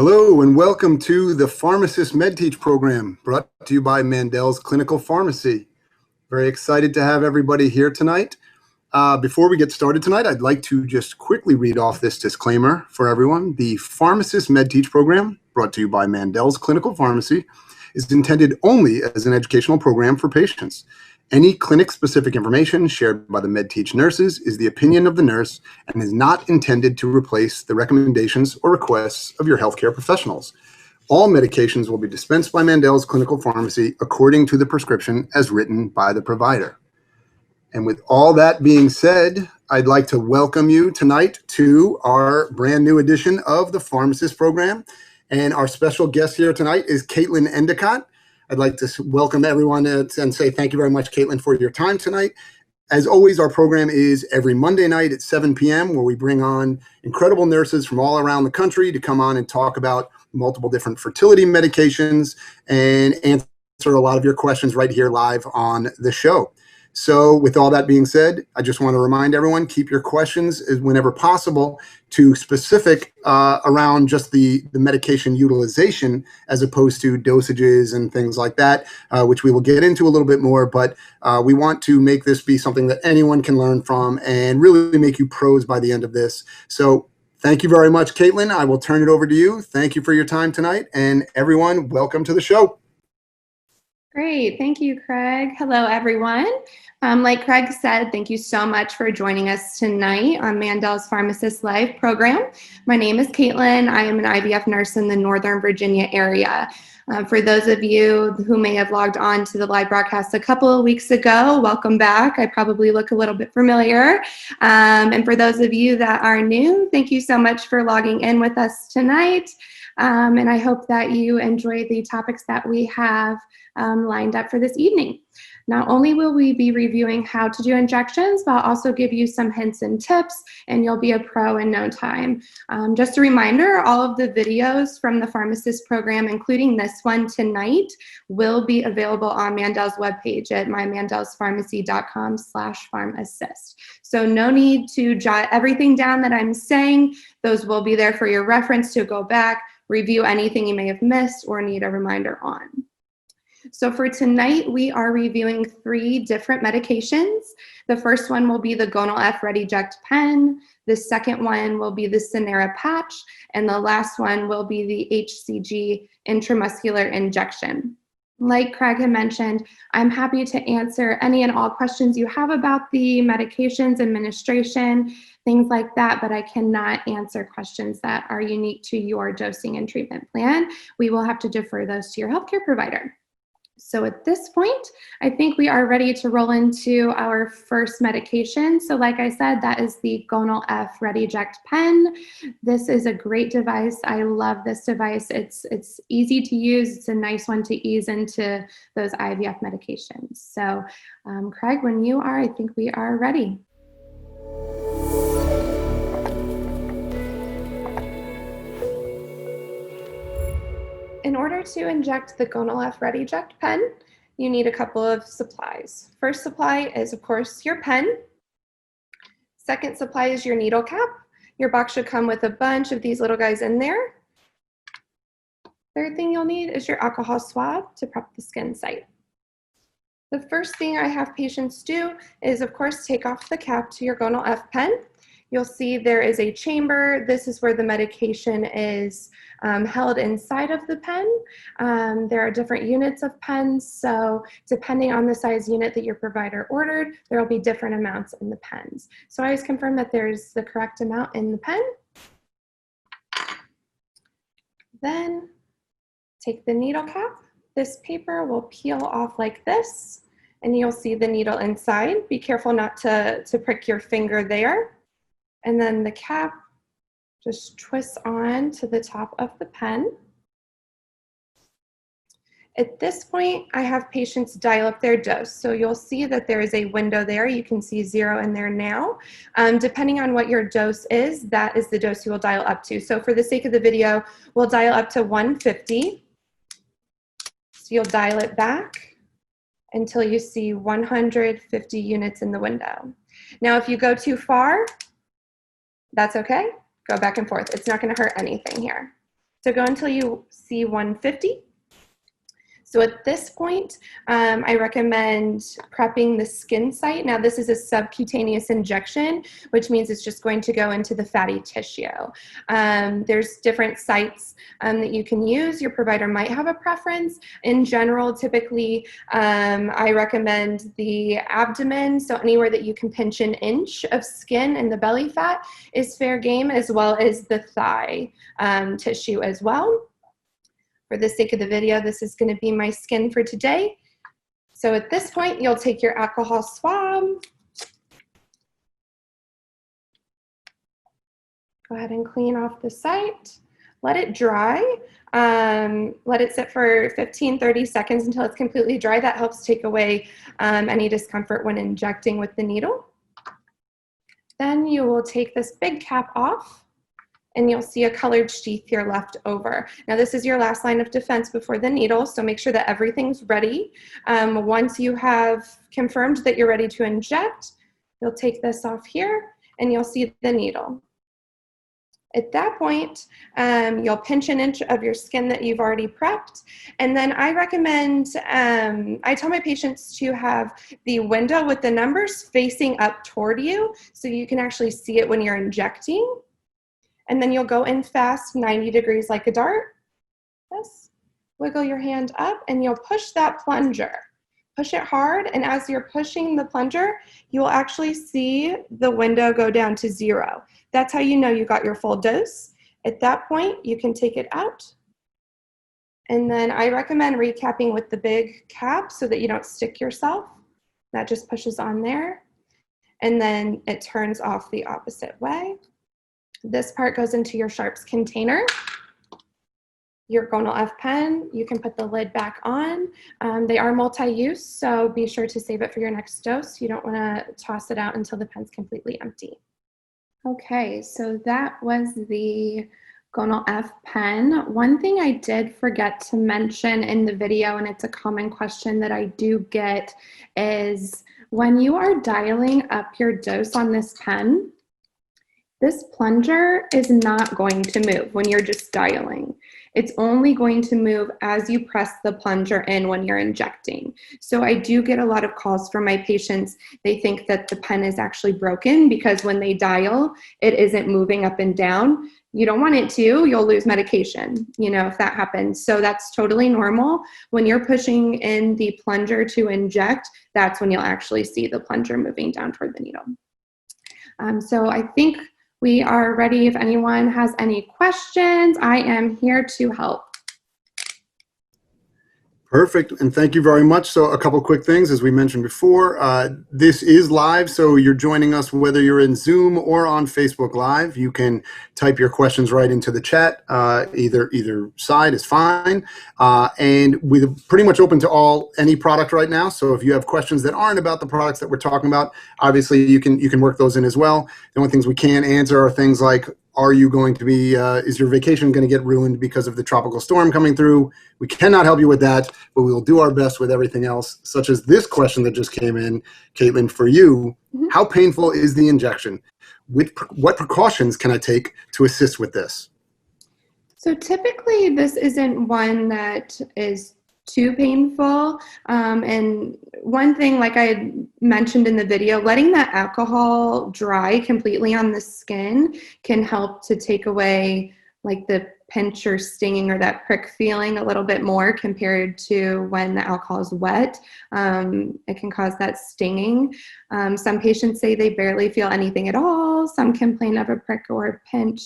Hello and welcome to the PharmAssist MedTeach program brought to you by Mandel's Clinical Pharmacy. Very excited to have everybody here tonight. Before we get started tonight, I'd like to just quickly read off this disclaimer for everyone. The PharmAssist MedTeach program brought to you by Mandel's Clinical Pharmacy is intended only as an educational program for patients. Any clinic-specific information shared by the MedTeach nurses is the opinion of the nurse and is not intended to replace the recommendations or requests of your healthcare professionals. All medications will be dispensed by Mandel's Clinical Pharmacy according to the prescription as written by the provider. And with all that being said, I'd like to welcome you tonight to our brand new edition of the PharmAssist program. And our special guest here tonight is Kaitlyn Endicott. I'd like to welcome everyone and say thank you very much, Kaitlyn, for your time tonight. As always, our program is every Monday night at 7 p.m. where we bring on incredible nurses from all around the country to come on and talk about multiple different fertility medications and answer a lot of your questions right here live on the show. So with all that being said, I just want to remind everyone, keep your questions whenever possible to specific around just the medication utilization as opposed to dosages and things like that, which we will get into a little bit more. But we want to make this be something that anyone can learn from and really make you pros by the end of this. So thank you very much, Kaitlyn. I will turn it over to you. Thank you for your time tonight. And everyone, welcome to the show. Great. Thank you, Craig. Hello, everyone. Like Craig said, thank you so much for joining us tonight on Mandel's PharmAssist Live program. My name is Kaitlyn. I am an IVF nurse in the Northern Virginia area. For those of you who may have logged on to the live broadcast a couple of weeks ago, welcome back. I probably look a little bit familiar. And for those of you that are new, thank you so much for logging in with us tonight. And I hope that you enjoy the topics that we have lined up for this evening. Not only will we be reviewing how to do injections, but I'll also give you some hints and tips, and you'll be a pro in no time. Just a reminder, all of the videos from the PharmAssist program, including this one tonight, will be available on Mandel's webpage at mymandelsPharmacy.com/PharmAssist. So no need to jot everything down that I'm saying. Those will be there for your reference to go back, review anything you may have missed or need a reminder on. So for tonight, we are reviewing 3 different medications. The first one will be the Gonoloft Eject pen. The second one will be the Senera Patch. And the last one will be the Hcg Intramuscular Injection. Like Craig had mentioned, I'm happy to answer any and all questions you have about the medications, administration, things like that, but I cannot answer questions that are unique to your dosing and treatment plan. We will have to defer those to your healthcare provider. So at this point, I think we are ready to roll into our first medication. So like I said, that is the Gonoloft Eject pen. This is a great device. I love this device. It's easy to use. It's a nice one to ease into those IVF medications. So Craig, when you are, I think we are ready. In order to inject the Gonoloft Eject pen, you need a couple of supplies. First supply is, of course, your pen. Second supply is your needle cap. Your box should come with a bunch of these little guys in there. Third thing you'll need is your alcohol swab to prep the skin site. The first thing I have patients do is, of course, take off the cap to your Gonoloft pen. You'll see there is a chamber. This is where the medication is held inside of the pen. There are different units of pens, so depending on the size unit that your provider ordered, there will be different amounts in the pens. So I always confirm that there's the correct amount in the pen. Then take the needle cap. This paper will peel off like this, and you'll see the needle inside. Be careful not to prick your finger there. And then the cap just twists on to the top of the pen. At this point, I have patients dial up their dose. So you'll see that there is a window there. You can see 0 in there now. Depending on what your dose is, that is the dose you will dial up to. So for the sake of the video, we'll dial up to 150. So you'll dial it back until you see 150 units in the window. Now, if you go too far, that's okay. Go back and forth. It's not going to hurt anything here. So go until you see 150. So at this point, I recommend prepping the skin site. Now this is a subcutaneous injection, which means it's just going to go into the fatty tissue. There's different sites that you can use. Your provider might have a preference. In general, typically, I recommend the abdomen, so anywhere that you can pinch an inch of skin and the belly fat is fair game, as well as the thigh tissue as well. For the sake of the video, this is going to be my skin for today. So at this point, you'll take your alcohol swab. Go ahead and clean off the site. Let it dry. Let it sit for 15-30 seconds until it's completely dry. That helps take away any discomfort when injecting with the needle. Then you will take this big cap off, and you'll see a colored sheath here left over. Now this is your last line of defense before the needle, so make sure that everything's ready. Once you have confirmed that you're ready to inject, you'll take this off here and you'll see the needle. At that point, you'll pinch an inch of your skin that you've already prepped. And then I recommend, I tell my patients to have the window with the numbers facing up toward you so you can actually see it when you're injecting. And then you'll go in fast, 90 degrees like a dart. Yes. Wiggle your hand up and you'll push that plunger. Push it hard, and as you're pushing the plunger, you'll actually see the window go down to 0. That's how you know you got your full dose. At that point, you can take it out. And then I recommend recapping with the big cap so that you don't stick yourself. That just pushes on there. And then it turns off the opposite way. This part goes into your sharps container. Your Gonoloft pen, you can put the lid back on. They are multi-use, so be sure to save it for your next dose. You don't want to toss it out until the pen's completely empty. Okay, so that was the Gonoloft pen. One thing I did forget to mention in the video, and it's a common question that I do get, is when you are dialing up your dose on this pen, this plunger is not going to move when you're just dialing. It's only going to move as you press the plunger in when you're injecting. So I do get a lot of calls from my patients. They think that the pen is actually broken because when they dial, it isn't moving up and down. You don't want it to, you'll lose medication, you know, if that happens. So that's totally normal. When you're pushing in the plunger to inject, that's when you'll actually see the plunger moving down toward the needle. So I think we are ready if anyone has any questions. I am here to help. Perfect, and thank you very much. So a couple quick things, as we mentioned before, this is live, so you're joining us whether you're in Zoom or on Facebook Live. You can type your questions right into the chat. Either side is fine, and we're pretty much open to any product right now. So if you have questions that aren't about the products that we're talking about, obviously you can work those in as well. The only things we can't answer are things like, are you going to be, is your vacation going to get ruined because of the tropical storm coming through? We cannot help you with that, but we will do our best with everything else, such as this question that just came in, Kaitlyn, for you. How painful is the injection? What precautions can I take to assist with this? So typically this isn't one that is too painful. And one thing, like I mentioned in the video, letting that alcohol dry completely on the skin can help to take away like the pinch or stinging or that prick feeling a little bit more compared to when the alcohol is wet. It can cause that stinging. Some patients say they barely feel anything at all. Some complain of a prick or a pinch.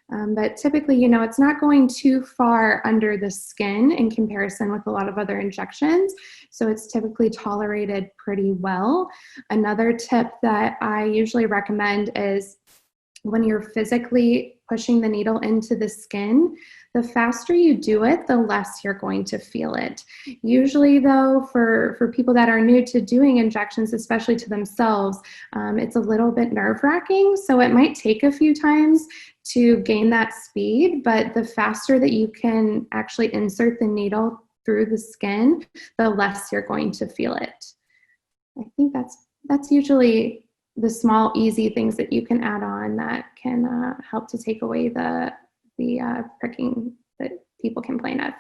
But typically, you know, it's not going too far under the skin in comparison with a lot of other injections. So it's typically tolerated pretty well. Another tip that I usually recommend is when you're physically pushing the needle into the skin, the faster you do it, the less you're going to feel it. Usually though, for people that are new to doing injections, especially to themselves, it's a little bit nerve-wracking. So it might take a few times to gain that speed, but the faster that you can actually insert the needle through the skin, the less you're going to feel it. I think that's usually the small, easy things that you can add on that can help to take away the pricking that people complain of.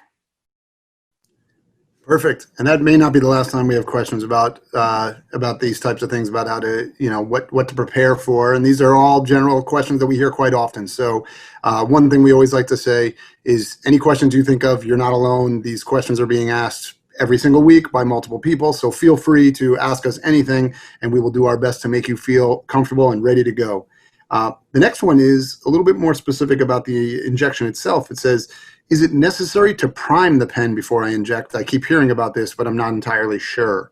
Perfect. And that may not be the last time we have questions about these types of things, about how to, what to prepare for. And these are all general questions that we hear quite often. So one thing we always like to say is any questions you think of, you're not alone. These questions are being asked every single week by multiple people. So feel free to ask us anything, and we will do our best to make you feel comfortable and ready to go. The next one is a little bit more specific about the injection itself. It says, is it necessary to prime the pen before I inject? I keep hearing about this, but I'm not entirely sure.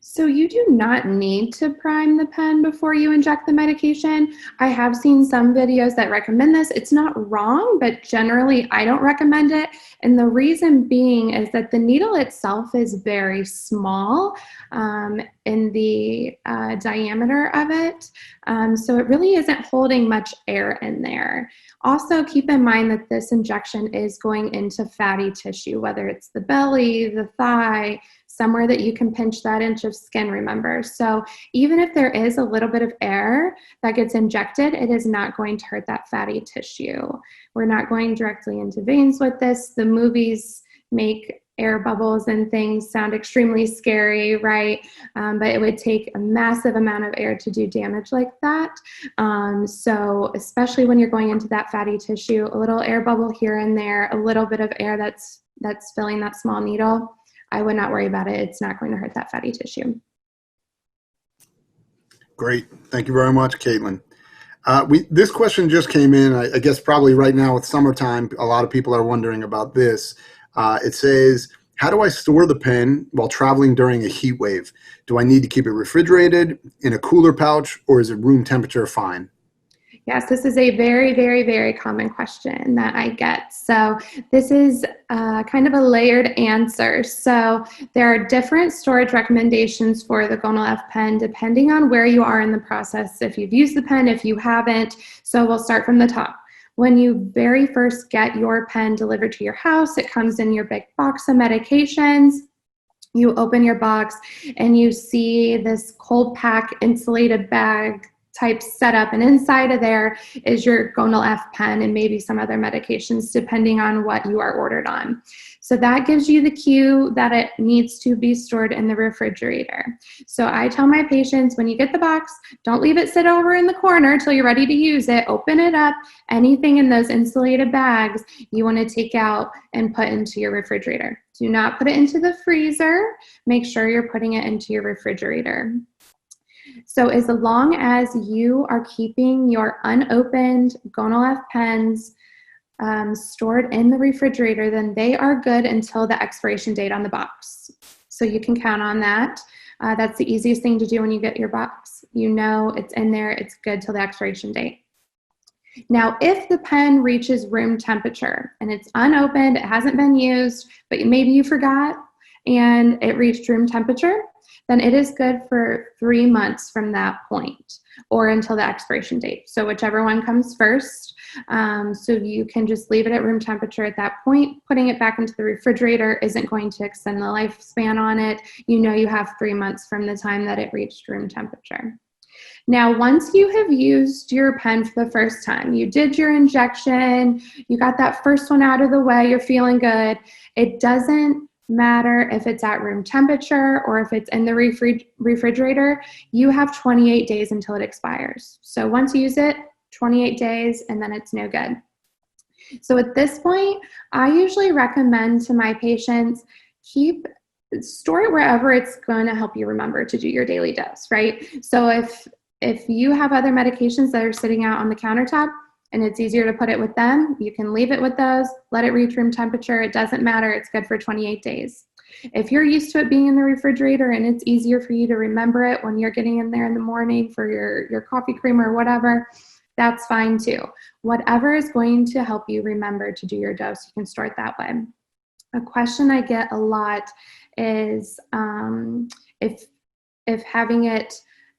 So you do not need to prime the pen before you inject the medication. I have seen some videos that recommend this. It's not wrong, but generally I don't recommend it. And the reason being is that the needle itself is very small in the diameter of it. So it really isn't holding much air in there. Also, keep in mind that this injection is going into fatty tissue, whether it's the belly, the thigh, somewhere that you can pinch that inch of skin, remember. So even if there is a little bit of air that gets injected, it is not going to hurt that fatty tissue. We're not going directly into veins with this. The movies make air bubbles and things sound extremely scary, right? But it would take a massive amount of air to do damage like that. So especially when you're going into that fatty tissue, a little air bubble here and there, a little bit of air that's filling that small needle, I would not worry about it. It's not going to hurt that fatty tissue. Great. Thank you very much, Kaitlyn. This question just came in, I guess probably right now with summertime, a lot of people are wondering about this. It says, how do I store the pen while traveling during a heat wave? Do I need to keep it refrigerated, in a cooler pouch, or is it room temperature fine? Yes, this is a very, very, very common question that I get. So this is kind of a layered answer. So there are different storage recommendations for the Gonoloft pen depending on where you are in the process, if you've used the pen, if you haven't. So we'll start from the top. When you very first get your pen delivered to your house, it comes in your big box of medications. You open your box and you see this cold pack insulated bag type setup, and inside of there is your Gonoloft pen and maybe some other medications depending on what you are ordered on. So that gives you the cue that it needs to be stored in the refrigerator. So I tell my patients, when you get the box, don't leave it sit over in the corner till you're ready to use it. Open it up. Anything in those insulated bags you want to take out and put into your refrigerator. Do not put it into the freezer. Make sure you're putting it into your refrigerator. So as long as you are keeping your unopened Gonoloft pens stored in the refrigerator, then they are good until the expiration date on the box. So you can count on that. That's the easiest thing to do when you get your box. You know it's in there, it's good till the expiration date. Now, if the pen reaches room temperature and it's unopened, it hasn't been used, but maybe you forgot and it reached room temperature, then it is good for 3 months from that point or until the expiration date. So whichever one comes first. So you can just leave it at room temperature at that point. Putting it back into the refrigerator isn't going to extend the lifespan on it. You know you have 3 months from the time that it reached room temperature. Now, once you have used your pen for the first time, you did your injection, you got that first one out of the way, you're feeling good, it doesn't matter if it's at room temperature or if it's in the refrigerator, you have 28 days until it expires. So once you use it, 28 days, and then it's no good. So at this point, I usually recommend to my patients, store it wherever it's going to help you remember to do your daily dose, right? So if you have other medications that are sitting out on the countertop and it's easier to put it with them, you can leave it with those, let it reach room temperature. It doesn't matter. It's good for 28 days. If you're used to it being in the refrigerator and it's easier for you to remember it when you're getting in there in the morning for your coffee cream or whatever, that's fine too. Whatever is going to help you remember to do your dose, you can store it that way. A question I get a lot is if having it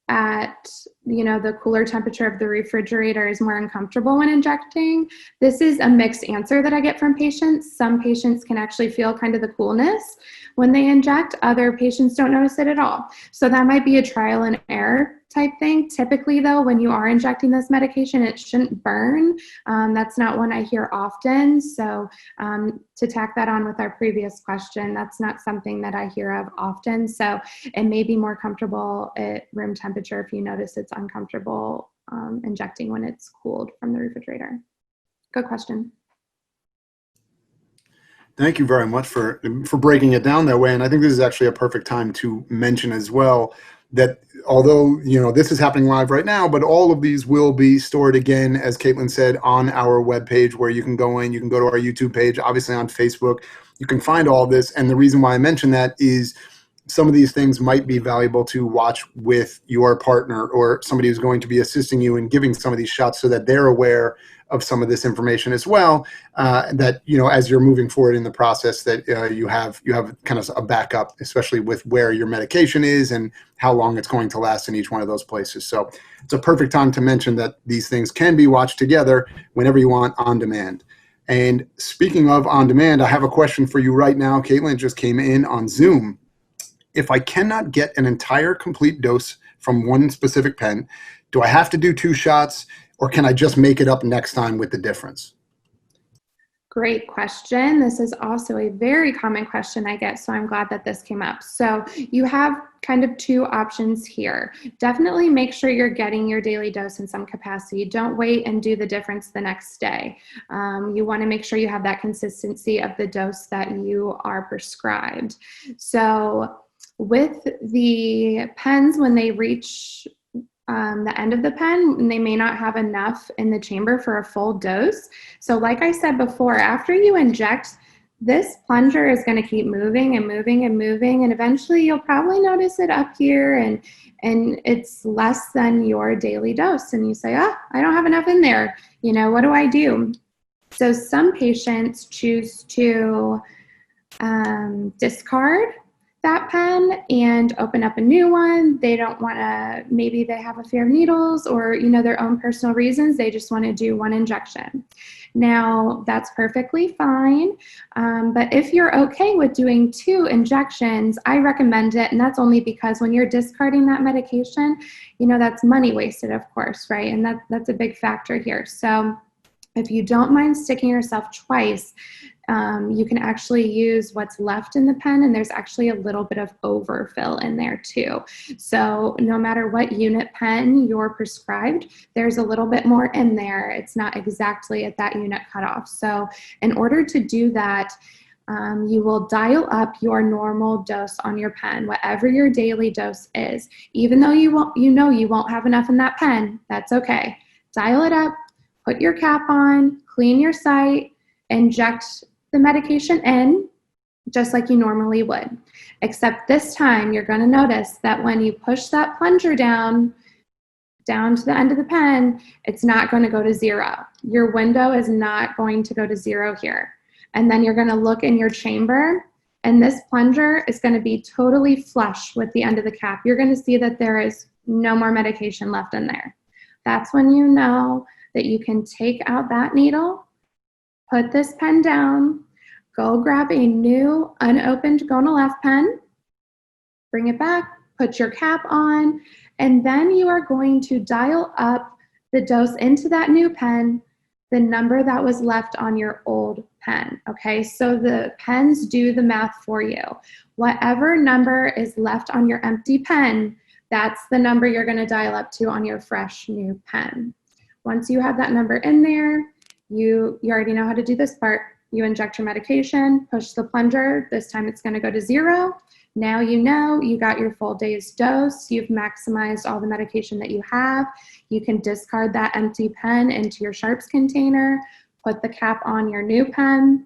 at the cooler temperature of the refrigerator is more uncomfortable when injecting. This is a mixed answer that I get from patients. Some patients can actually feel kind of the coolness when they inject. Other patients don't notice it at all. So that might be a trial and error type thing. Typically though, when you are injecting this medication, it shouldn't burn. That's not one I hear often. So to tack that on with our previous question, that's not something that I hear of often. So it may be more comfortable at room temperature if you notice it's uncomfortable injecting when it's cooled from the refrigerator. Good question. Thank you very much for breaking it down that way. And I think this is actually a perfect time to mention as well that although, you know, this is happening live right now, but all of these will be stored again, as Kaitlyn said, on our webpage where you can go in, you can go to our YouTube page, obviously on Facebook, you can find all of this. And the reason why I mention that is some of these things might be valuable to watch with your partner or somebody who's going to be assisting you in giving some of these shots so that they're aware of some of this information as well, that, you know, as you're moving forward in the process, that you have kind of a backup, especially with where your medication is and how long it's going to last in each one of those places. So it's a perfect time to mention that these things can be watched together whenever you want on demand. And speaking of on demand, I have a question for you right now. Kaitlyn just came in on Zoom. If I cannot get an entire complete dose from one specific pen, do I have to do 2 shots or can I just make it up next time with the difference? Great question. This is also a very common question I get, so I'm glad that this came up. So you have kind of 2 options here. Definitely make sure you're getting your daily dose in some capacity. Don't wait and do the difference the next day. You want to make sure you have that consistency of the dose that you are prescribed. So with the pens, when they reach the end of the pen, they may not have enough in the chamber for a full dose. So like I said before, after you inject, this plunger is going to keep moving and moving and moving, and eventually you'll probably notice it up here and it's less than your daily dose, and you say, I don't have enough in there, you know, what do I do? So some patients choose to discard that pen and open up a new one. They don't want to, maybe they have a fear of needles or, you know, their own personal reasons. They just want to do 1 injection. Now, that's perfectly fine. But if you're okay with doing 2 injections, I recommend it. And that's only because when you're discarding that medication, you know, that's money wasted, of course, right? And that's a big factor here. So if you don't mind sticking yourself twice, you can actually use what's left in the pen, and there's actually a little bit of overfill in there too. So no matter what unit pen you're prescribed, there's a little bit more in there. It's not exactly at that unit cutoff. So in order to do that, you will dial up your normal dose on your pen, whatever your daily dose is. Even though you won't have enough in that pen, that's okay. Dial it up, put your cap on, clean your site, inject the medication in just like you normally would. Except this time you're going to notice that when you push that plunger down to the end of the pen, it's not going to go to 0. Your window is not going to go to 0 here. And then you're going to look in your chamber, and this plunger is going to be totally flush with the end of the cap. You're going to see that there is no more medication left in there. That's when you know that you can take out that needle, put this pen down, go grab a new unopened Gonoloft pen, bring it back, put your cap on, and then you are going to dial up the dose into that new pen, the number that was left on your old pen, okay? So the pens do the math for you. Whatever number is left on your empty pen, that's the number you're gonna dial up to on your fresh new pen. Once you have that number in there, you already know how to do this part. You inject your medication, push the plunger. This time it's going to go to 0. Now you know you got your full day's dose. You've maximized all the medication that you have. You can discard that empty pen into your sharps container, put the cap on your new pen,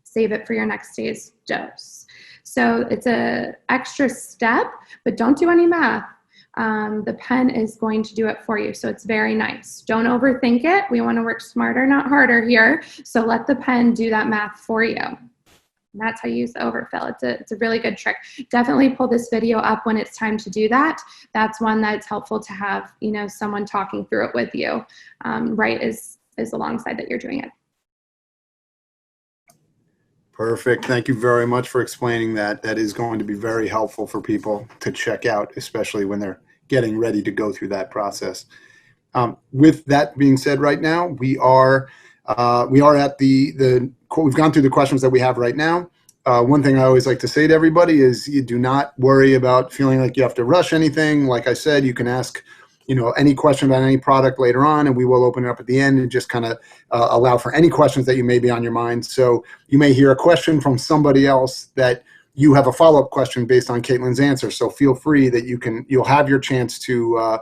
save it for your next day's dose. So it's an extra step, but don't do any math. The pen is going to do it for you. So it's very nice. Don't overthink it. We want to work smarter, not harder here. So let the pen do that math for you. And that's how you use the overfill. It's a really good trick. Definitely pull this video up when it's time to do that. That's one that's helpful to have, you know, someone talking through it with you, right, is alongside that you're doing it. Perfect. Thank you very much for explaining that. That is going to be very helpful for people to check out, especially when they're getting ready to go through that process. With that being said, right now we are at we've gone through the questions that we have right now. One thing I always like to say to everybody is you do not worry about feeling like you have to rush anything. Like I said, you can ask, any question about any product later on, and we will open it up at the end and just kind of allow for any questions that you may be on your mind. So you may hear a question from somebody else that you have a follow-up question based on Kaitlyn's answer. So feel free that you'll have your chance to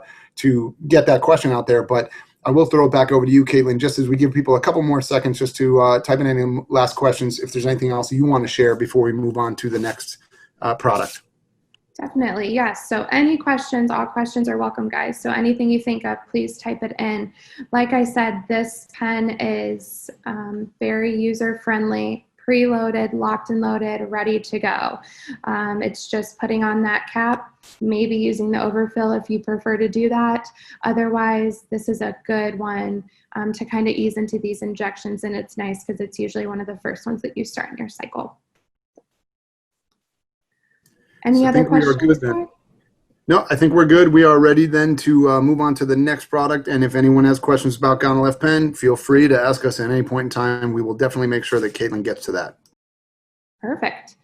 get that question out there. But I will throw it back over to you, Kaitlyn, just as we give people a couple more seconds just to type in any last questions, if there's anything else you want to share before we move on to the next product. Definitely, yes. So any questions, all questions are welcome, guys. So anything you think of, please type it in. Like I said, this pen is very user-friendly, preloaded, locked and loaded, ready to go. It's just putting on that cap, maybe using the overfill if you prefer to do that. Otherwise, this is a good one to kind of ease into these injections, and it's nice because it's usually one of the first ones that you start in your cycle. Any other questions? No, I think we're good. We are ready then to move on to the next product. And if anyone has questions about Gonoloft pen, feel free to ask us at any point in time. We will definitely make sure that Kaitlyn gets to that. Perfect.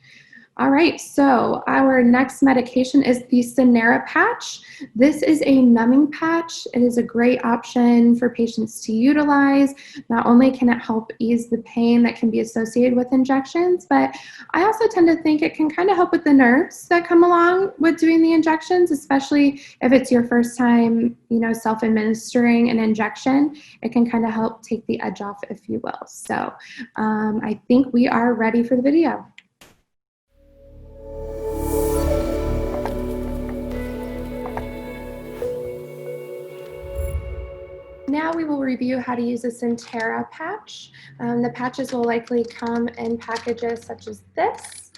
All right, so our next medication is the Senera Patch. This is a numbing patch. It is a great option for patients to utilize. Not only can it help ease the pain that can be associated with injections, but I also tend to think it can kind of help with the nerves that come along with doing the injections, especially if it's your first time, self-administering an injection. It can kind of help take the edge off, if you will. So I think we are ready for the video. Now we will review how to use a Senera patch. The patches will likely come in packages such as this.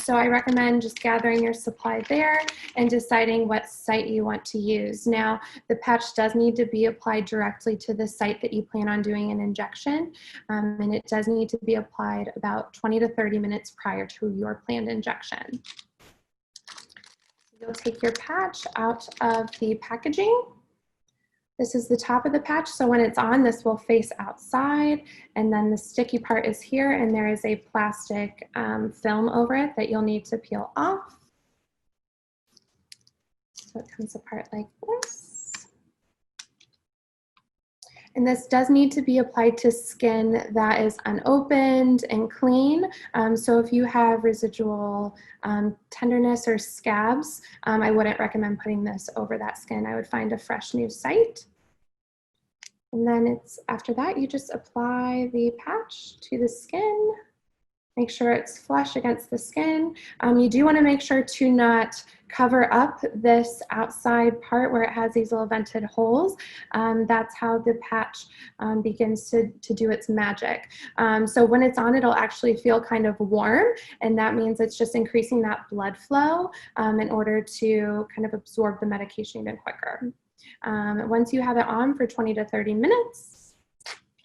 So I recommend just gathering your supply there and deciding what site you want to use. Now, the patch does need to be applied directly to the site that you plan on doing an injection, and it does need to be applied about 20 to 30 minutes prior to your planned injection. You'll take your patch out of the packaging. This is the top of the patch, so when it's on, this will face outside, and then the sticky part is here, and there is a plastic film over it that you'll need to peel off. So it comes apart like this. And this does need to be applied to skin that is unopened and clean. So if you have residual tenderness or scabs, I wouldn't recommend putting this over that skin. I would find a fresh new site. And then after that, you just apply the patch to the skin. Make sure it's flush against the skin. You do want to make sure to not cover up this outside part where it has these little vented holes. That's how the patch begins to do its magic. So when it's on, it'll actually feel kind of warm, and that means it's just increasing that blood flow in order to kind of absorb the medication even quicker. Once you have it on for 20 to 30 minutes,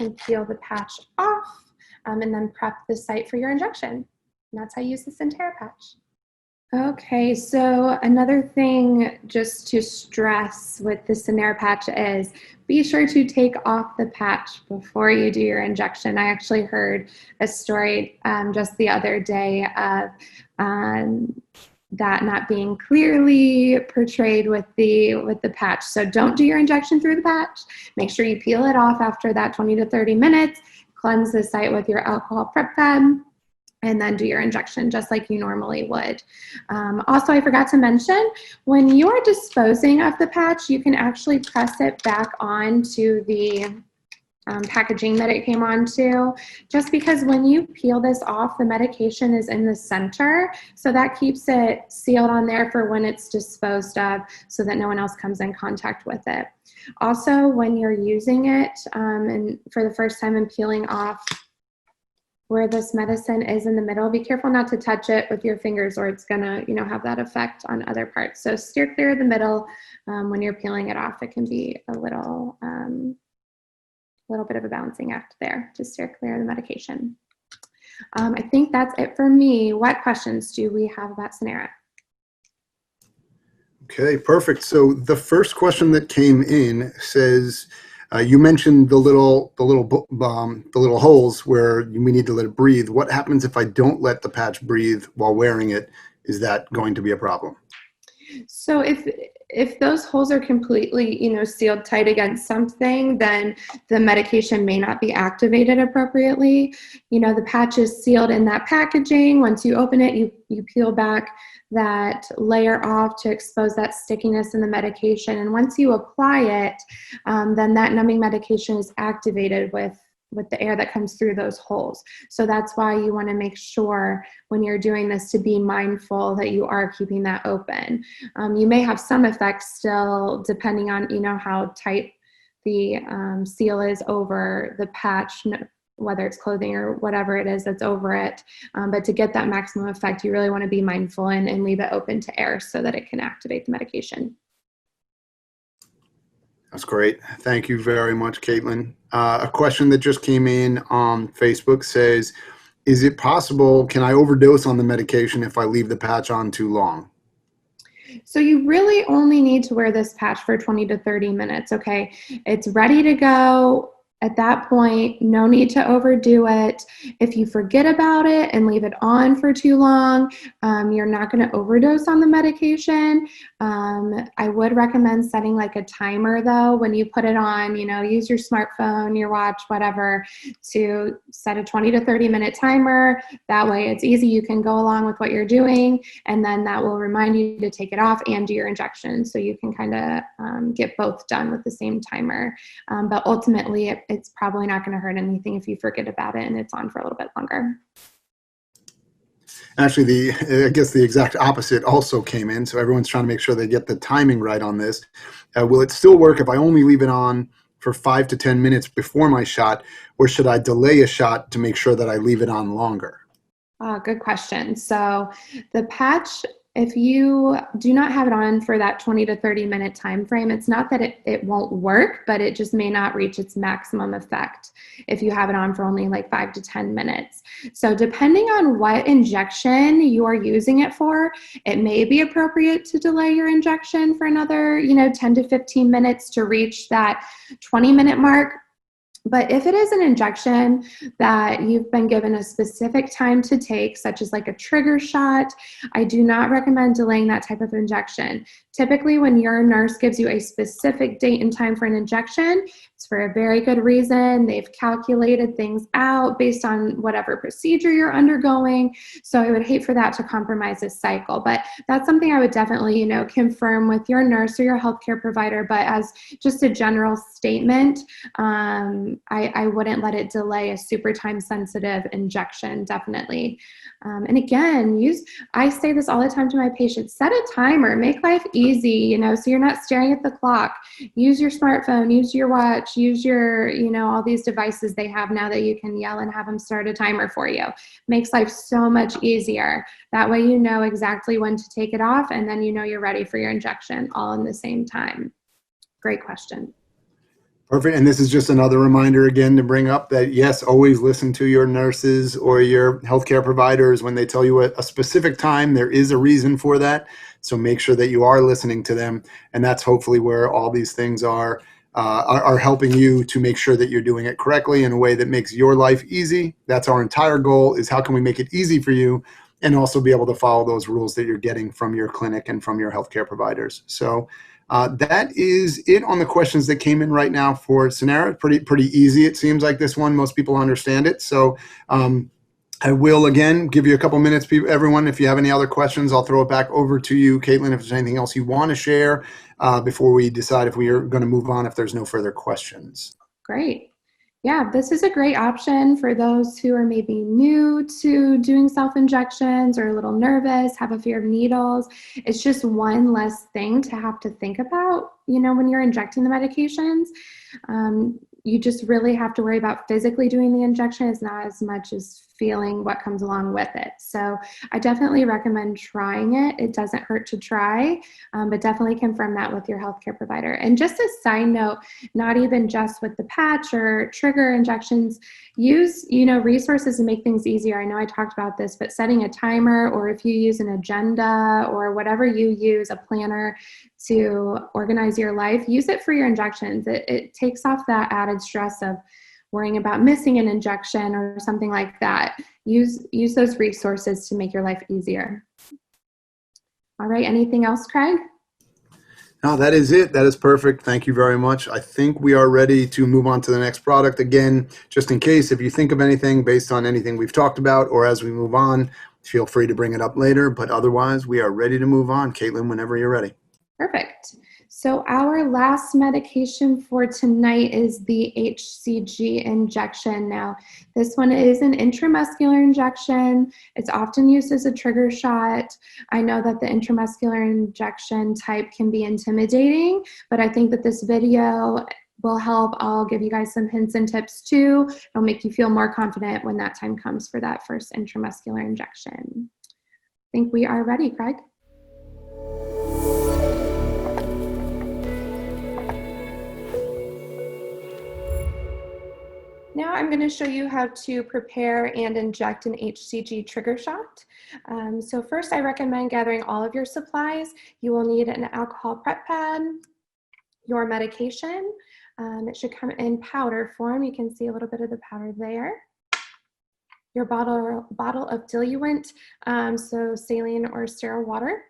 you can peel the patch off. And then prep the site for your injection. And that's how you use the Senera patch. Okay, so another thing just to stress with the Senera patch is be sure to take off the patch before you do your injection. I actually heard a story just the other day of that not being clearly portrayed with the patch. So don't do your injection through the patch. Make sure you peel it off after that 20 to 30 minutes. Cleanse the site with your alcohol prep pad, and then do your injection just like you normally would. Also, I forgot to mention, when you are disposing of the patch, you can actually press it back onto the packaging that it came onto, just because when you peel this off, the medication is in the center, so that keeps it sealed on there for when it's disposed of so that no one else comes in contact with it. Also, when you're using it and for the first time and peeling off where this medicine is in the middle, be careful not to touch it with your fingers or it's gonna have that effect on other parts. So steer clear of the middle when you're peeling it off. It can be a little bit of a balancing act there to steer clear of the medication. I think that's it for me. What questions do we have about Senera? Okay, perfect. So the first question that came in says, you mentioned the little holes where we need to let it breathe. What happens if I don't let the patch breathe while wearing it? Is that going to be a problem? So if those holes are completely, sealed tight against something, then the medication may not be activated appropriately. The patch is sealed in that packaging. Once you open it, you peel back that layer off to expose that stickiness in the medication. And once you apply it, then that numbing medication is activated with the air that comes through those holes. So that's why you want to make sure when you're doing this to be mindful that you are keeping that open. You may have some effects still depending on, how tight the seal is over the patch, whether it's clothing or whatever it is that's over it. But to get that maximum effect, you really want to be mindful and leave it open to air so that it can activate the medication. That's great. Thank you very much, Kaitlyn. A question that just came in on Facebook says, is it possible, can I overdose on the medication if I leave the patch on too long? So you really only need to wear this patch for 20 to 30 minutes, okay? It's ready to go. At that point, no need to overdo it. If you forget about it and leave it on for too long, you're not going to overdose on the medication. I would recommend setting like a timer though when you put it on, use your smartphone, your watch, whatever, to set a 20 to 30 minute timer. That way it's easy. You can go along with what you're doing, and then that will remind you to take it off and do your injection. So you can kind of get both done with the same timer. But ultimately, it's probably not going to hurt anything if you forget about it and it's on for a little bit longer. Actually, I guess the exact opposite also came in. So everyone's trying to make sure they get the timing right on this. Will it still work if I only leave it on for 5 to 10 minutes before my shot, or should I delay a shot to make sure that I leave it on longer? Good question. So the patch, if you do not have it on for that 20 to 30 minute time frame, it's not that it won't work, but it just may not reach its maximum effect if you have it on for only like 5 to 10 minutes. So depending on what injection you are using it for, it may be appropriate to delay your injection for another, 10 to 15 minutes to reach that 20-minute mark. But if it is an injection that you've been given a specific time to take, such as like a trigger shot, I do not recommend delaying that type of injection. Typically, when your nurse gives you a specific date and time for an injection, it's for a very good reason. They've calculated things out based on whatever procedure you're undergoing. So I would hate for that to compromise this cycle. But that's something I would definitely, confirm with your nurse or your healthcare provider. But as just a general statement, I wouldn't let it delay a super time-sensitive injection, definitely. And again, I say this all the time to my patients, set a timer, make life easy, so you're not staring at the clock. Use your smartphone, use your watch, use your, all these devices they have now that you can yell and have them start a timer for you. Makes life so much easier. That way you know exactly when to take it off, and then you're ready for your injection all in the same time. Great question. Perfect. And this is just another reminder again to bring up that, yes, always listen to your nurses or your healthcare providers when they tell you a specific time. There is a reason for that. So make sure that you are listening to them. And that's hopefully where all these things are helping you to make sure that you're doing it correctly in a way that makes your life easy. That's our entire goal, is how can we make it easy for you and also be able to follow those rules that you're getting from your clinic and from your healthcare providers. So that is it on the questions that came in right now for Senera. Pretty easy. It seems like this one, most people understand it. So I will, again, give you a couple minutes, everyone. If you have any other questions, I'll throw it back over to you, Kaitlyn, if there's anything else you want to share before we decide if we are going to move on, if there's no further questions. Great. Yeah, this is a great option for those who are maybe new to doing self-injections or a little nervous, have a fear of needles. It's just one less thing to have to think about, when you're injecting the medications. You just really have to worry about physically doing the injection. It's not as much as feeling what comes along with it. So I definitely recommend trying it. It doesn't hurt to try, but definitely confirm that with your healthcare provider. And just a side note, not even just with the patch or trigger injections, use, resources to make things easier. I know I talked about this, but setting a timer, or if you use an agenda or whatever you use, a planner to organize your life, use it for your injections. It takes off that added stress of worrying about missing an injection or something like that. Use those resources to make your life easier. All right, anything else, Craig? No, that is it. That is perfect. Thank you very much. I think we are ready to move on to the next product. Again, just in case, if you think of anything based on anything we've talked about, or as we move on, feel free to bring it up later. But otherwise, we are ready to move on. Kaitlyn, whenever you're ready. Perfect. So our last medication for tonight is the Hcg injection. Now, this one is an intramuscular injection. It's often used as a trigger shot. I know that the intramuscular injection type can be intimidating, but I think that this video will help. I'll give you guys some hints and tips too. It'll make you feel more confident when that time comes for that first intramuscular injection. I think we are ready, Craig. Now I'm going to show you how to prepare and inject an HCG trigger shot. So first, I recommend gathering all of your supplies. You will need an alcohol prep pad, your medication. It should come in powder form. You can see a little bit of the powder there. Your bottle of diluent, so saline or sterile water.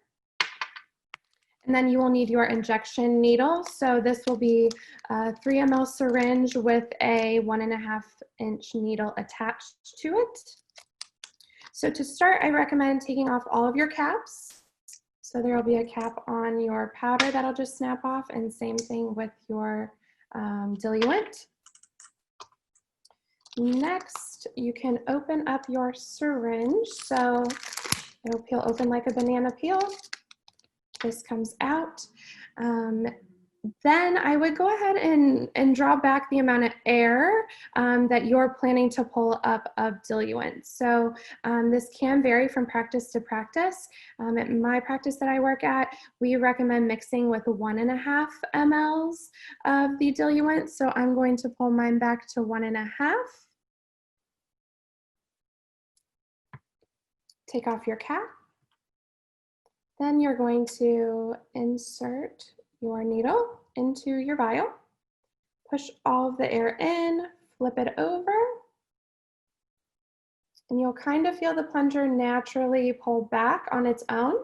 And then you will need your injection needle. So this will be a 3 ml syringe with a 1.5-inch needle attached to it. So to start, I recommend taking off all of your caps. So there will be a cap on your powder that'll just snap off, and same thing with your diluent. Next, you can open up your syringe. So it'll peel open like a banana peel. This comes out. Then I would go ahead and draw back the amount of air that you're planning to pull up of diluent. So this can vary from practice to practice. At my practice that I work at, we recommend mixing with 1.5 mLs of the diluent. So I'm going to pull mine back to 1.5. Take off your cap. Then you're going to insert your needle into your vial, push all of the air in, flip it over, and you'll kind of feel the plunger naturally pull back on its own.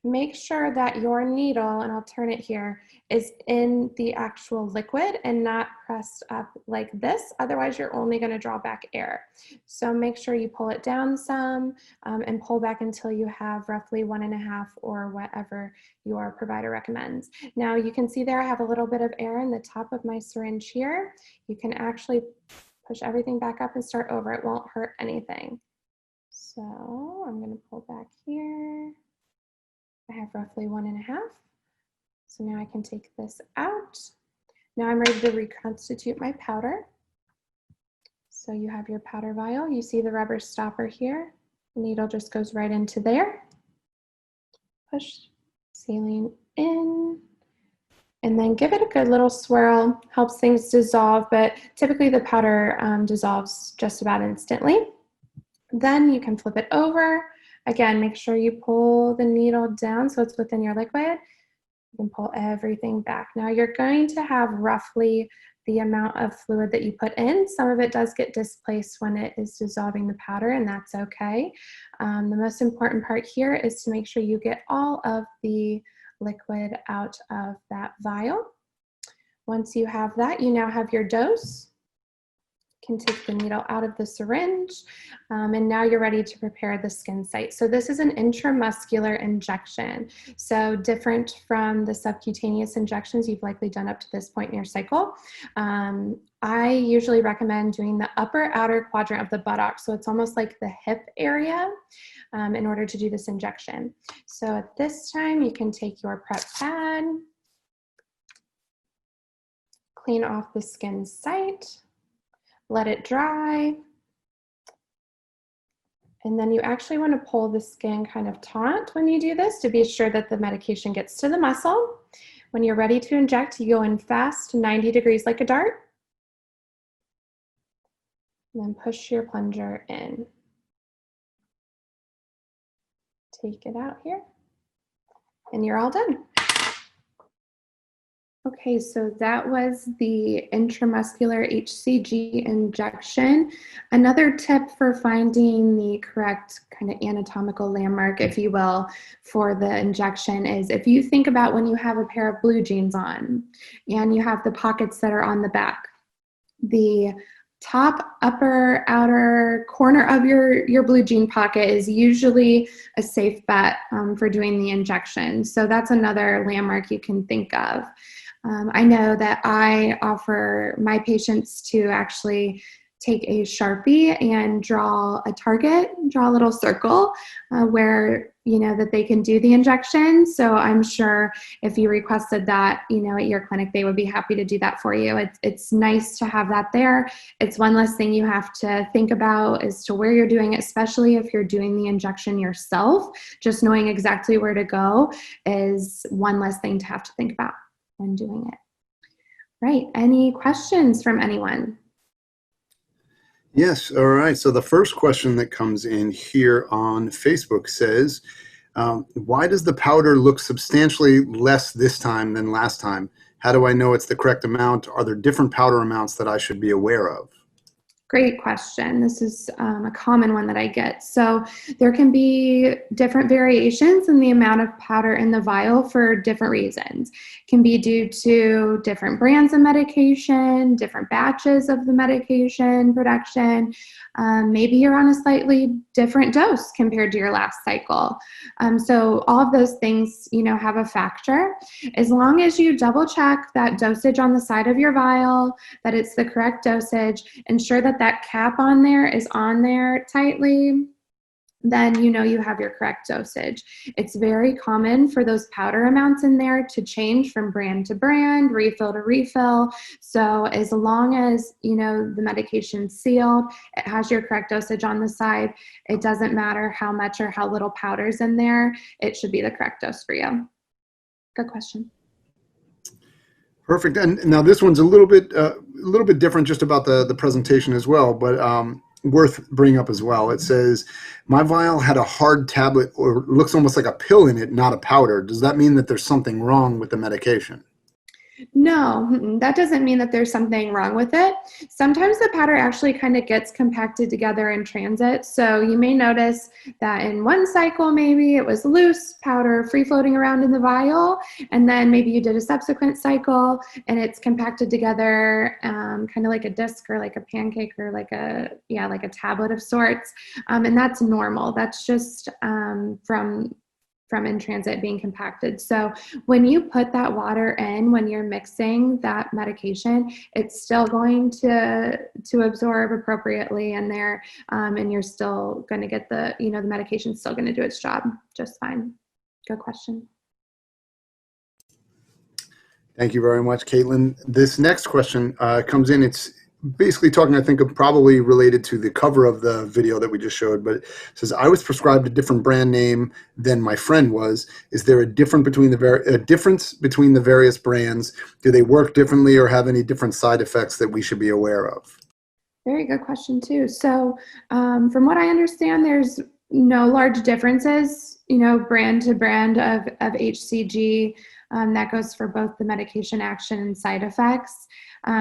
Make sure that your needle, and I'll turn it here, is in the actual liquid and not pressed up like this. Otherwise, you're only going to draw back air. So make sure you pull it down some and pull back until you have roughly 1.5 or whatever your provider recommends. Now you can see there I have a little bit of air in the top of my syringe here. You can actually push everything back up and start over. It won't hurt anything. So I'm going to pull back here. I have roughly 1.5. So now I can take this out. Now I'm ready to reconstitute my powder. So you have your powder vial. You see the rubber stopper here. The needle just goes right into there. Push saline in. And then give it a good little swirl. Helps things dissolve, but typically the powder dissolves just about instantly. Then you can flip it over. Again, make sure you pull the needle down so it's within your liquid. You can pull everything back. Now you're going to have roughly the amount of fluid that you put in. Some of it does get displaced when it is dissolving the powder, and that's okay. The most important part here is to make sure you get all of the liquid out of that vial. Once you have that, you now have your dose. Can take the needle out of the syringe, and now you're ready to prepare the skin site. So this is an intramuscular injection, so different from the subcutaneous injections you've likely done up to this point in your cycle. I usually recommend doing the upper outer quadrant of the buttock, so it's almost like the hip area in order to do this injection. So at this time, you can take your prep pad, clean off the skin site, let it dry, And then you actually want to pull the skin kind of taut when you do this to be sure that the medication gets to the muscle. When you're ready to inject, you go in fast, 90 degrees like a dart. And then push your plunger in. Take it out here. And you're all done. Okay, so that was the intramuscular Hcg injection. Another tip for finding the correct kind of anatomical landmark, if you will, for the injection is if you think about when you have a pair of blue jeans on and you have the pockets that are on the back, the top, upper, outer corner of your blue jean pocket is usually a safe bet for doing the injection. So that's another landmark you can think of. I know that I offer my patients to actually take a Sharpie and draw a target, draw a little circle where, you know, that they can do the injection. So I'm sure if you requested that, you know, at your clinic, they would be happy to do that for you. It's nice to have that there. It's one less thing you have to think about as to where you're doing it, especially if you're doing the injection yourself. Just knowing exactly where to go is one less thing to have to think about when doing it. Right, any questions from anyone? Yes, all right. So the first question that comes in here on Facebook says, why does the powder look substantially less this time than last time? How do I know it's the correct amount? Are there different powder amounts that I should be aware of? Great question. This is a common one that I get. So there can be different variations in the amount of powder in the vial for different reasons. It can be due to different brands of medication, different batches of the medication production. Maybe you're on a slightly different dose compared to your last cycle. So all of those things, you know, have a factor. As long as you double check that dosage on the side of your vial, that it's the correct dosage, ensure that that cap on there is on there tightly, then you know you have your correct dosage. It's very common for those powder amounts in there to change from brand to brand, refill to refill. So as long as you know the medication's sealed, it has your correct dosage on the side, it doesn't matter how much or how little powder's in there, it should be the correct dose for you. Good question. Perfect. And now this one's a little bit different just about the presentation as well, but worth bringing up as well. It says, my vial had a hard tablet or looks almost like a pill in it, not a powder. Does that mean that there's something wrong with the medication? No, that doesn't mean that there's something wrong with it. Sometimes the powder actually kind of gets compacted together in transit. So you may notice that in one cycle, maybe it was loose powder free floating around in the vial. And then maybe you did a subsequent cycle and it's compacted together kind of like a disc or like a pancake or like a tablet of sorts. And that's normal. That's just from in transit being compacted. So when you put that water in, when you're mixing that medication, it's still going to absorb appropriately in there, and you're still going to get the medication's still going to do its job just fine. Good question. Thank you very much, Kaitlyn. This next question comes in. It's basically talking, I think, of probably related to the cover of the video that we just showed, but it says, I was prescribed a different brand name than my friend was. Is there a difference between the various brands? Do they work differently or have any different side effects that we should be aware of? Very good question too. So from what I understand, there's no large differences, brand to brand of Hcg. That goes for both the medication action and side effects,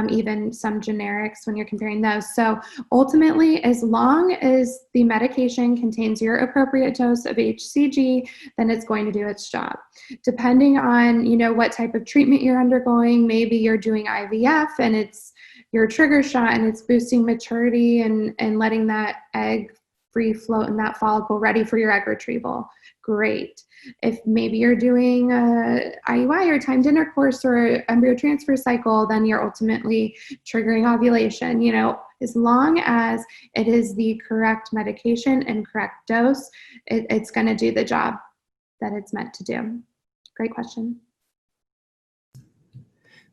even some generics when you're comparing those. So ultimately, as long as the medication contains your appropriate dose of Hcg, then it's going to do its job. Depending on, what type of treatment you're undergoing, maybe you're doing IVF and it's your trigger shot and it's boosting maturity and letting that egg free float in that follicle ready for your egg retrieval. Great. If maybe you're doing IUI or timed intercourse or embryo transfer cycle, then you're ultimately triggering ovulation. As long as it is the correct medication and correct dose, it's going to do the job that it's meant to do. Great question.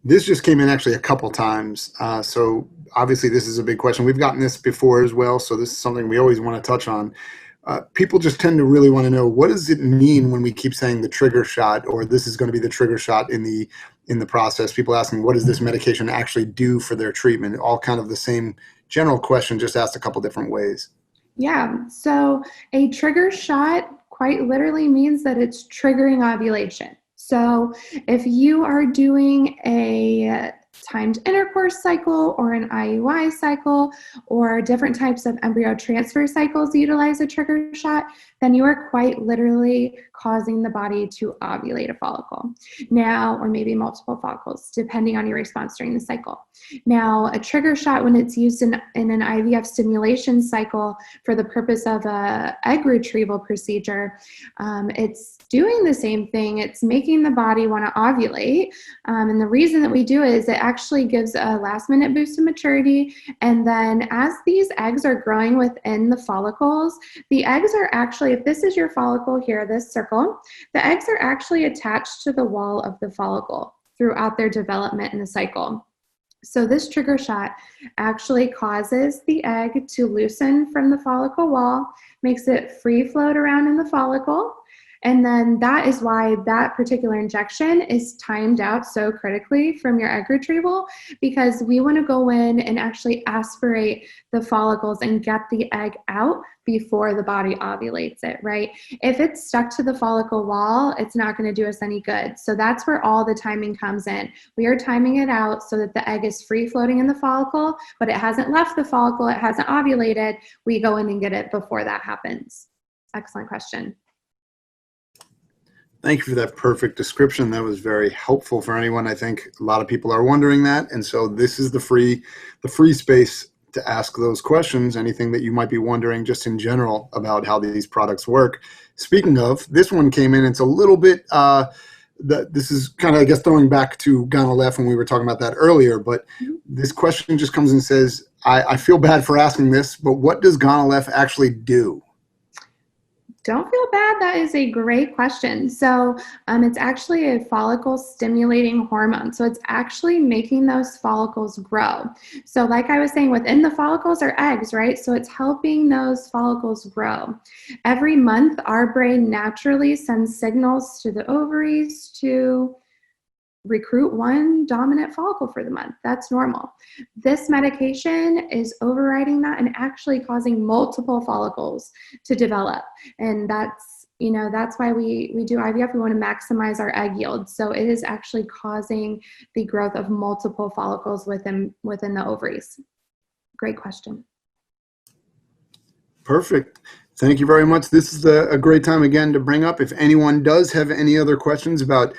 This just came in actually a couple times. So obviously this is a big question. We've gotten this before as well. So this is something we always want to touch on. people just tend to really want to know, what does it mean when we keep saying the trigger shot, or this is going to be the trigger shot in the process? People asking, what does this medication actually do for their treatment? All kind of the same general question, just asked a couple different ways. Yeah, so a trigger shot quite literally means that it's triggering ovulation. So if you are doing a timed intercourse cycle or an IUI cycle or different types of embryo transfer cycles utilize a trigger shot, then you are quite literally causing the body to ovulate a follicle. Now, or maybe multiple follicles, depending on your response during the cycle. Now, a trigger shot, when it's used in an IVF stimulation cycle for the purpose of a egg retrieval procedure, it's doing the same thing. It's making the body want to ovulate. And the reason that we do it is it actually gives a last minute boost of maturity. And then as these eggs are growing within the follicles, the eggs are actually, if this is your follicle here, this circle, the eggs are actually attached to the wall of the follicle throughout their development in the cycle. So this trigger shot actually causes the egg to loosen from the follicle wall, makes it free float around in the follicle. And then that is why that particular injection is timed out so critically from your egg retrieval, because we want to go in and actually aspirate the follicles and get the egg out before the body ovulates it, right? If it's stuck to the follicle wall, it's not going to do us any good. So that's where all the timing comes in. We are timing it out so that the egg is free floating in the follicle, but it hasn't left the follicle, it hasn't ovulated. We go in and get it before that happens. Excellent question. Thank you for that perfect description. That was very helpful for anyone. I think a lot of people are wondering that. And so this is the free space to ask those questions, anything that you might be wondering just in general about how these products work. Speaking of, this one came in, it's a little bit, this is kind of, I guess, throwing back to Gonoloft when we were talking about that earlier, but this question just comes and says, I feel bad for asking this, but what does Gonoloft actually do? Don't feel bad. That is a great question. So it's actually a follicle stimulating hormone. So it's actually making those follicles grow. So like I was saying, within the follicles are eggs, right? So it's helping those follicles grow. Every month, our brain naturally sends signals to the ovaries to recruit one dominant follicle for the month. That's normal. This medication is overriding that and actually causing multiple follicles to develop. And that's why we do IVF. We want to maximize our egg yield. So it is actually causing the growth of multiple follicles within the ovaries. Great question. Perfect. Thank you very much. This is a great time again to bring up, if anyone does have any other questions about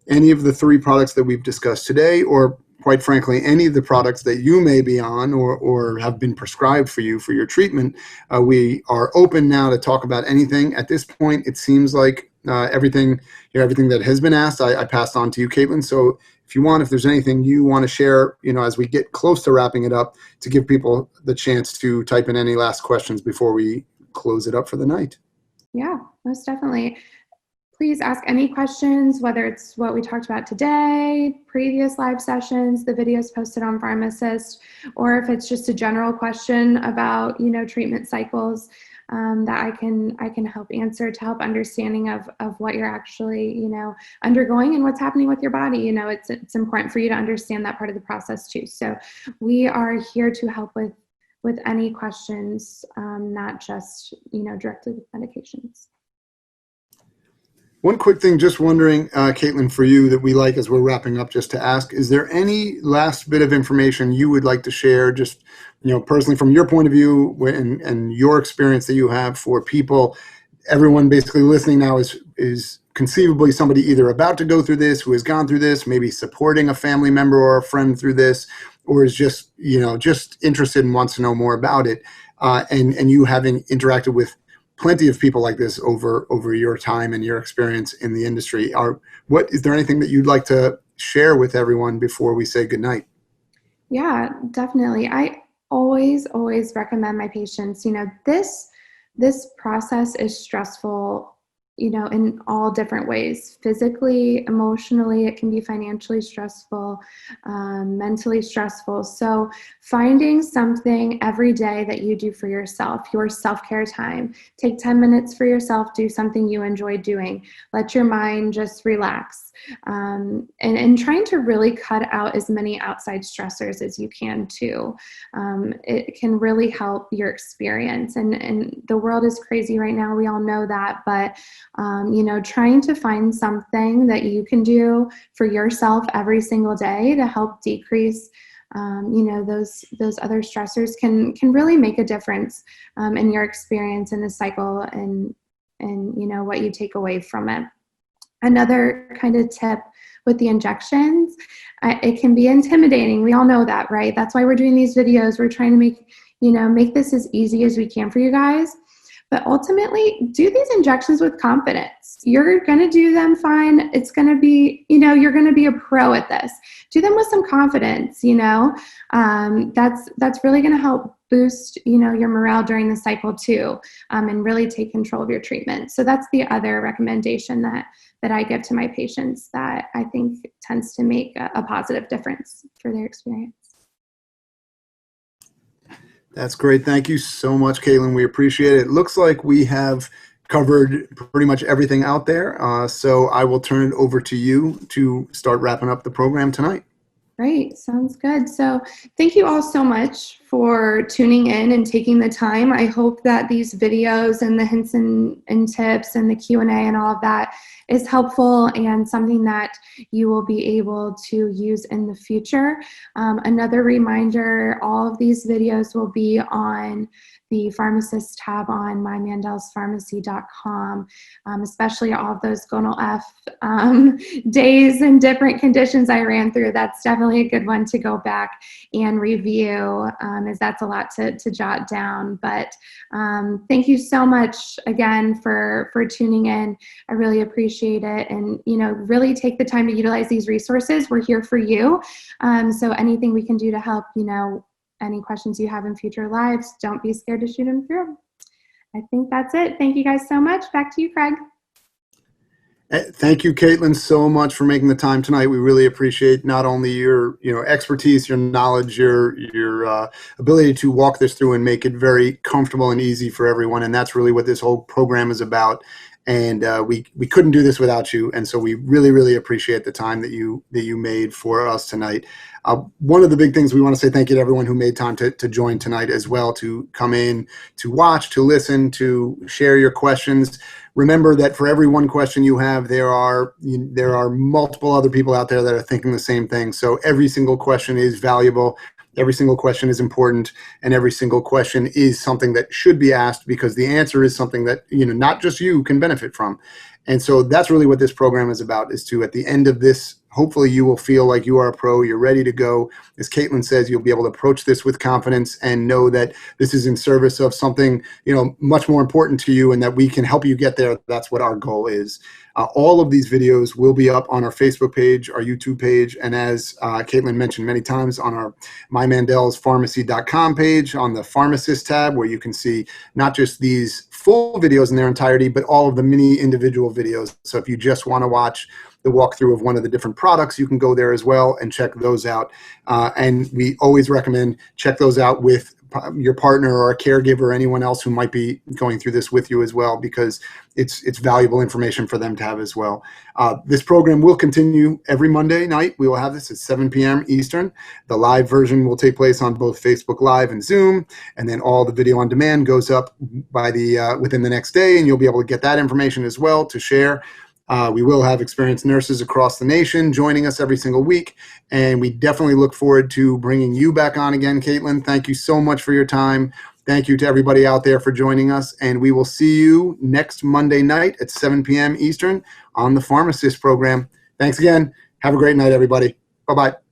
any of the three products that we've discussed today, or quite frankly, any of the products that you may be on or have been prescribed for you for your treatment, we are open now to talk about anything. At this point, it seems like everything that has been asked, I passed on to you, Kaitlyn. So if there's anything you want to share, as we get close to wrapping it up, to give people the chance to type in any last questions before we close it up for the night. Yeah, most definitely. Please ask any questions, whether it's what we talked about today, previous live sessions, the videos posted on PharmAssist, or if it's just a general question about, treatment cycles that I can help answer to help understanding of what you're actually, undergoing and what's happening with your body. It's important for you to understand that part of the process too. So we are here to help with any questions, not just, directly with medications. One quick thing, just wondering, Kaitlyn, for you that we like as we're wrapping up, just to ask, is there any last bit of information you would like to share, just, personally from your point of view and your experience that you have for people? Everyone basically listening now is conceivably somebody either about to go through this, who has gone through this, maybe supporting a family member or a friend through this, or is just, just interested and wants to know more about it. And you having interacted with plenty of people like this over your time and your experience in the industry. Is there anything that you'd like to share with everyone before we say goodnight? Yeah, definitely. I always recommend my patients, this process is stressful you know, in all different ways, physically, emotionally, it can be financially stressful, mentally stressful. So finding something every day that you do for yourself, your self-care time, take 10 minutes for yourself, do something you enjoy doing, let your mind just relax. And trying to really cut out as many outside stressors as you can too. It can really help your experience. And the world is crazy right now. We all know that, but you know, trying to find something that you can do for yourself every single day to help decrease, you know, those other stressors can really make a difference in your experience in the cycle and you know, what you take away from it. Another kind of tip with the injections, it can be intimidating. We all know that, right? That's why we're doing these videos. We're trying to make this as easy as we can for you guys. But ultimately, do these injections with confidence. You're going to do them fine. It's going to be, you know, you're going to be a pro at this. Do them with some confidence, you know. That's really going to help boost, you know, your morale during the cycle too, and really take control of your treatment. So that's the other recommendation that I give to my patients that I think tends to make a positive difference for their experience. That's great. Thank you so much, Kaitlyn. We appreciate it. It looks like we have covered pretty much everything out there. So I will turn it over to you to start wrapping up the program tonight. Great. Sounds good. So thank you all so much for tuning in and taking the time. I hope that these videos and the hints and tips and the Q&A and all of that is helpful and something that you will be able to use in the future. Another reminder, all of these videos will be on the PharmAssist tab on mymandelsPharmacy.com, especially all of those Gonoloft days and different conditions I ran through. That's definitely a good one to go back and review, as that's a lot to jot down. But thank you so much again for tuning in. I really appreciate it. And, you know, really take the time to utilize these resources. We're here for you. So anything we can do to help, you know, any questions you have in future lives, don't be scared to shoot them through. I think that's it. Thank you guys so much. Back to you, Craig. Thank you, Kaitlyn, so much for making the time tonight. We really appreciate not only your expertise, your knowledge, your ability to walk this through and make it very comfortable and easy for everyone. And that's really what this whole program is about. And we couldn't do this without you. And so we really, really appreciate the time that you made for us tonight. One of the big things we want to say thank you to everyone who made time to join tonight as well, to come in, to watch, to listen, to share your questions. Remember that for every one question you have, there are multiple other people out there that are thinking the same thing. So every single question is valuable. Every single question is important, and every single question is something that should be asked, because the answer is something that, you know, not just you can benefit from. And so that's really what this program is about, is to, at the end of this, hopefully you will feel like you are a pro, you're ready to go. As Kaitlyn says, you'll be able to approach this with confidence and know that this is in service of something, you know, much more important to you, and that we can help you get there. That's what our goal is. All of these videos will be up on our Facebook page, our YouTube page, and as Kaitlyn mentioned many times, on our mymandelsPharmacy.com page, on the PharmAssist tab, where you can see not just these full videos in their entirety, but all of the mini individual videos. So if you just want to watch the walkthrough of one of the different products, you can go there as well and check those out. And we always recommend check those out with your partner or a caregiver or anyone else who might be going through this with you as well, because it's valuable information for them to have as well. This program will continue every Monday night. We will have this at 7 p.m. Eastern. The live version will take place on both Facebook Live and Zoom, and then all the video on demand goes up by within the next day, and you'll be able to get that information as well to share. We will have experienced nurses across the nation joining us every single week, and we definitely look forward to bringing you back on again, Kaitlyn. Thank you so much for your time. Thank you to everybody out there for joining us, and we will see you next Monday night at 7 p.m. Eastern on the PharmAssist program. Thanks again. Have a great night, everybody. Bye-bye.